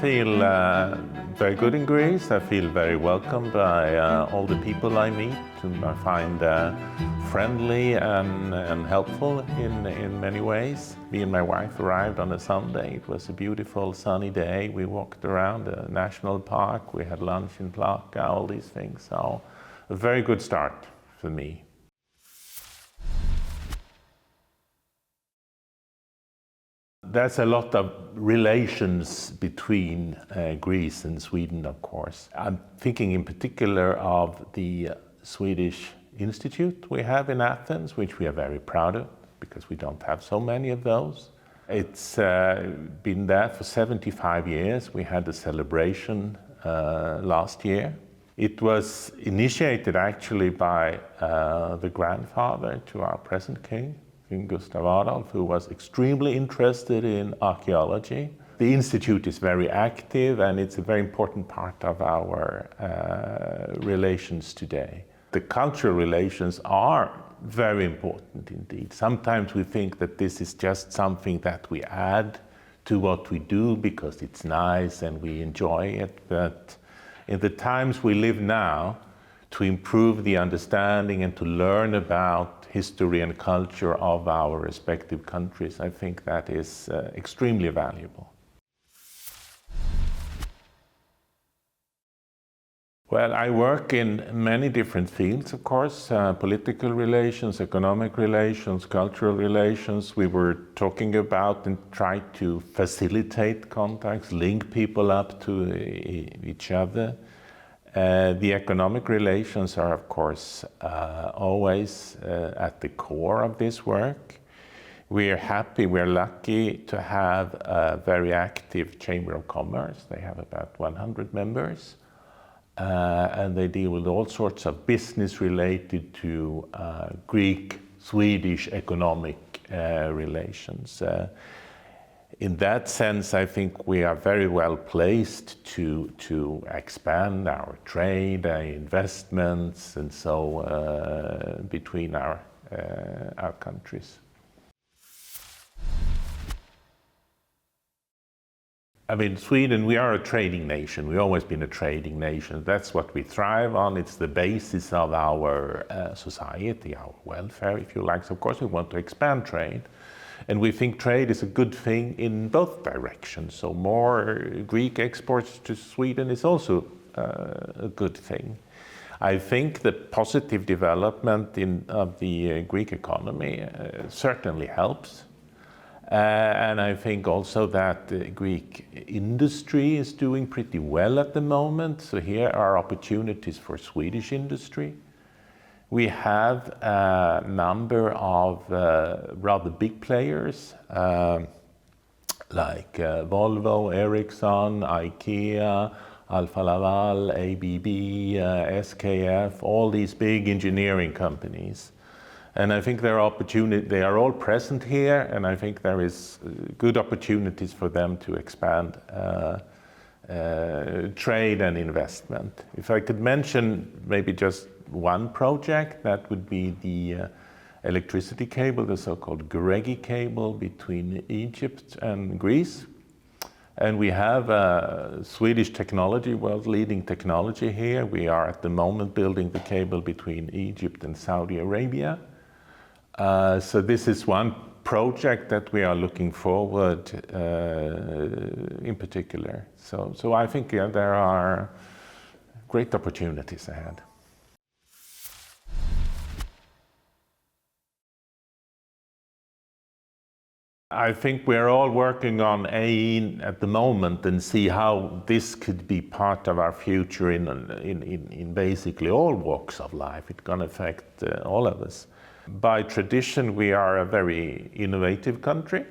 feel very good in Greece. I feel very welcomed by all the people I meet, whom I find friendly and helpful in many ways. Me and my wife arrived on a Sunday. It was a beautiful sunny day. We walked around a national park. We had lunch in Plaka, all these things. So a very good start for me. There's a lot of relations between Greece and Sweden, of course. I'm thinking in particular of the Swedish Institute we have in Athens, which we are very proud of because we don't have so many of those. It's been there for 75 years. We had a celebration last year. It was initiated actually by the grandfather to our present king, King Gustav Adolf, who was extremely interested in archaeology. The Institute is very active and it's a very important part of our relations today. The cultural relations are very important indeed. Sometimes we think that this is just something that we add to what we do because it's nice and we enjoy it, but in the times we live now, to improve the understanding and to learn about history and culture of our respective countries, I think that is extremely valuable. Well, I work in many different fields, of course, political relations, economic relations, cultural relations. We were talking about and try to facilitate contacts, link people up to each other. The economic relations are, of course, always at the core of this work. We are happy, we're lucky to have a very active Chamber of Commerce. They have about 100 members. And they deal with all sorts of business related to Greek-Swedish economic relations. In that sense, I think we are very well placed to expand our trade, investments, and so between our countries. I mean, Sweden, we are a trading nation. We've always been a trading nation. That's what we thrive on. It's the basis of our society, our welfare, if you like. So of course, we want to expand trade. And we think trade is a good thing in both directions. So more Greek exports to Sweden is also a good thing. I think the positive development of the Greek economy certainly helps. And I think also that the Greek industry is doing pretty well at the moment. So here are opportunities for Swedish industry. We have a number of rather big players like Volvo, Ericsson, IKEA, Alfa Laval, ABB, SKF, all these big engineering companies. And I think there are opportunities, they are all present here, and I think there is good opportunities for them to expand trade and investment. If I could mention maybe just one project, that would be the electricity cable, the so-called Gregi cable between Egypt and Greece. And we have Swedish technology, world-leading technology here. We are at the moment building the cable between Egypt and Saudi Arabia. So this is one project that we are looking forward in particular. So I think there are great opportunities ahead. I think we're all working on AI at the moment and see how this could be part of our future in basically all walks of life. It's going to affect all of us. By tradition, we are a very innovative country.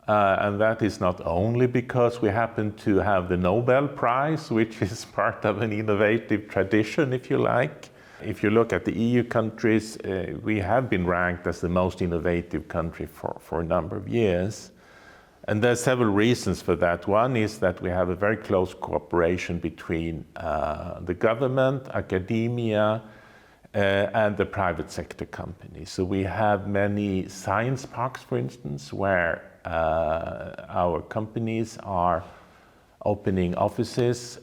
And that is not only because we happen to have the Nobel Prize, which is part of an innovative tradition, if you like. If you look at the EU countries, we have been ranked as the most innovative country for a number of years. And there are several reasons for that. One is that we have a very close cooperation between the government, academia, and the private sector companies. So we have many science parks, for instance, where our companies are opening offices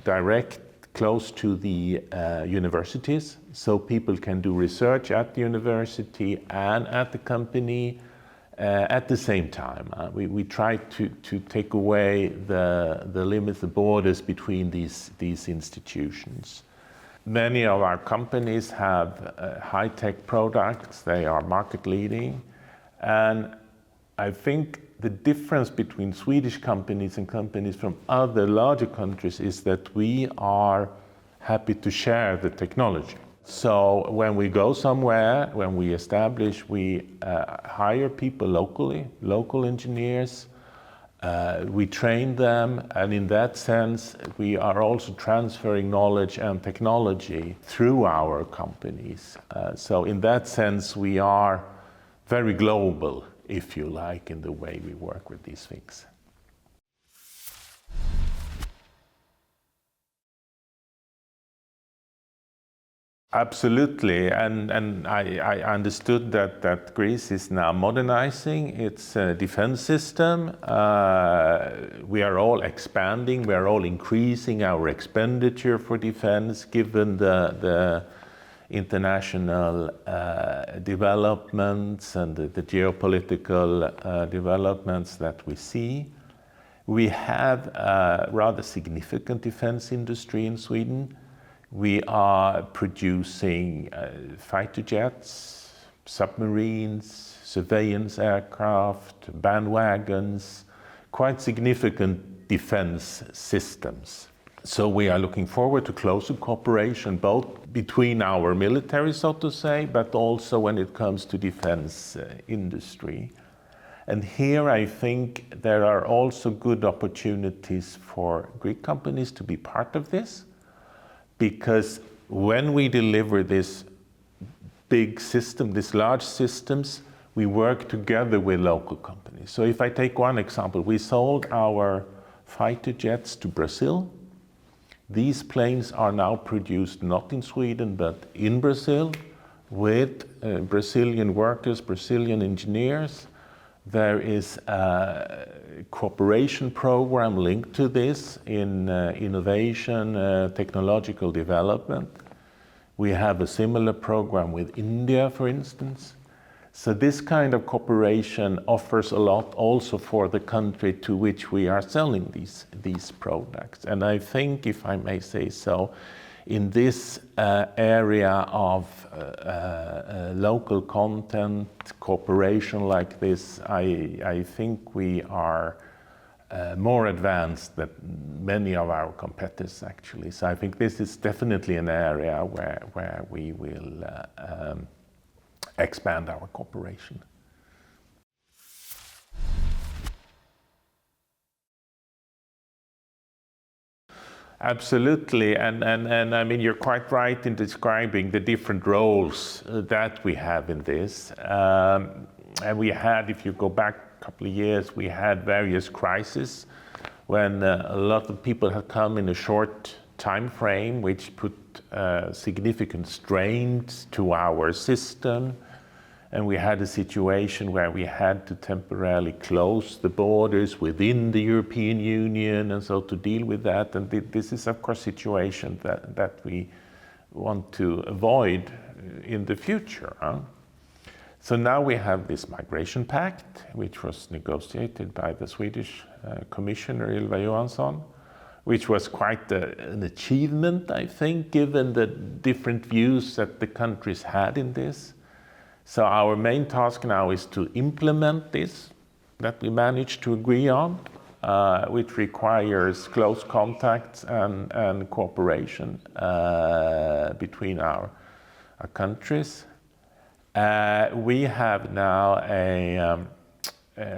direct close to the universities, so people can do research at the university and at the company at the same time. We try to take away the limits, the borders between these institutions. Many of our companies have high-tech products. They are market leading. And I think the difference between Swedish companies and companies from other larger countries is that we are happy to share the technology. So when we go somewhere, when we establish, we hire people locally, local engineers, we train them, and in that sense, we are also transferring knowledge and technology through our companies. So in that sense, we are very global, if you like, in the way we work with these things. Absolutely, and I understood that Greece is now modernizing its defense system. We are all expanding, we are all increasing our expenditure for defense given the international developments and the geopolitical developments that we see. We have a rather significant defense industry in Sweden. We are producing fighter jets, submarines, surveillance aircraft, bandwagons, quite significant defense systems. So we are looking forward to closer cooperation, both between our military, so to say, but also when it comes to defense industry. And here I think there are also good opportunities for Greek companies to be part of this. Because when we deliver this big system, these large systems, we work together with local companies. So if I take one example, we sold our fighter jets to Brazil. These planes are now produced not in Sweden, but in Brazil with Brazilian workers, Brazilian engineers. There is a cooperation program linked to this in innovation, technological development. We have a similar program with India, for instance. So this kind of cooperation offers a lot also for the country to which we are selling these products. And I think, if I may say so, in this area of local content, cooperation like this, I think we are more advanced than many of our competitors, actually. So I think this is definitely an area where we will expand our cooperation. Absolutely, and I mean, you're quite right in describing the different roles that we have in this. And we had, if you go back a couple of years, we had various crises when a lot of people had come in a short time frame, which put significant strains to our system. And we had a situation where we had to temporarily close the borders within the European Union, and so to deal with that. And this is, of course, a situation that we want to avoid in the future. So now we have this migration pact, which was negotiated by the Swedish Commissioner Ylva Johansson, which was quite an achievement, I think, given the different views that the countries had in this. So our main task now is to implement this that we managed to agree on, which requires close contacts and cooperation between our countries. We have now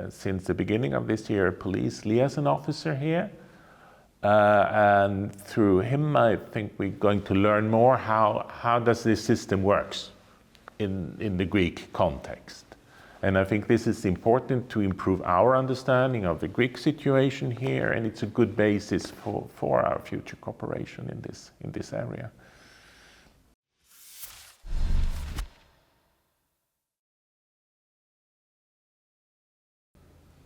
since the beginning of this year, a police liaison officer here. And through him, I think we're going to learn more how does this system works in the Greek context. And I think this is important to improve our understanding of the Greek situation here, and it's a good basis for our future cooperation in this area.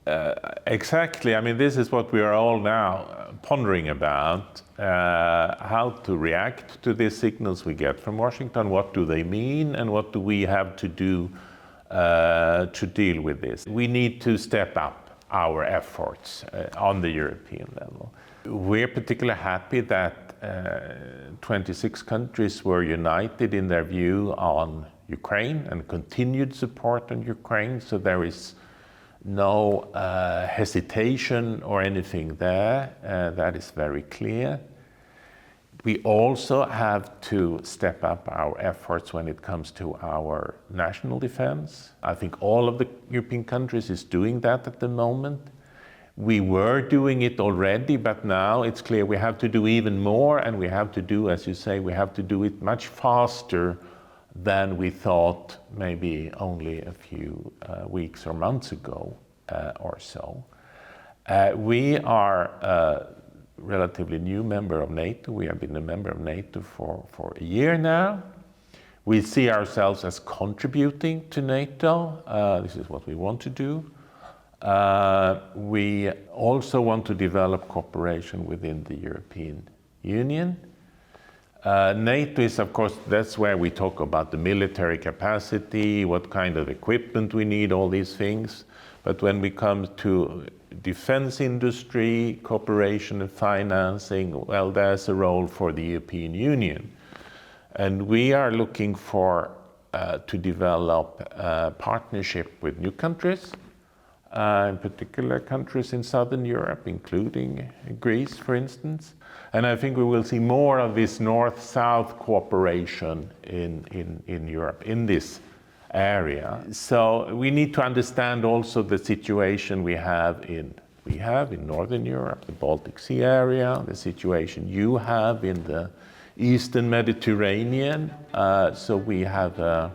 Exactly. I mean, this is what we are all now pondering about, how to react to these signals we get from Washington. What do they mean, and what do we have to do to deal with this? We need to step up our efforts on the European level. We're particularly happy that 26 countries were united in their view on Ukraine and continued support on Ukraine, so there is no hesitation or anything there. That is very clear. We also have to step up our efforts when it comes to our national defense. I think all of the European countries is doing that at the moment. We were doing it already, but now it's clear we have to do even more, and we have to do, as you say, we have to do it much faster than we thought maybe only a few weeks or months ago or so. We are a relatively new member of NATO. We have been a member of NATO for a year now. We see ourselves as contributing to NATO. This is what we want to do. We also want to develop cooperation within the European Union. NATO is, of course, that's where we talk about the military capacity, what kind of equipment we need, all these things. But when we come to defense industry, cooperation and financing, well, there's a role for the European Union. And we are looking for to develop a partnership with new countries, in particular countries in Southern Europe, including Greece, for instance. And I think we will see more of this north-south cooperation in Europe, in this area. So we need to understand also the situation we have in Northern Europe, the Baltic Sea area, the situation you have in the Eastern Mediterranean. So we have a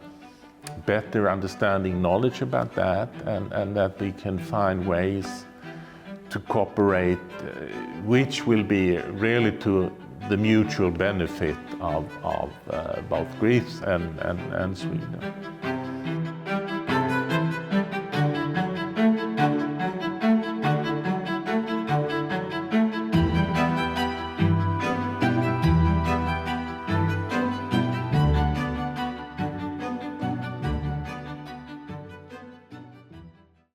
better understanding, knowledge about that, and that we can find ways to cooperate, which will be really to the mutual benefit of both Greece and Sweden.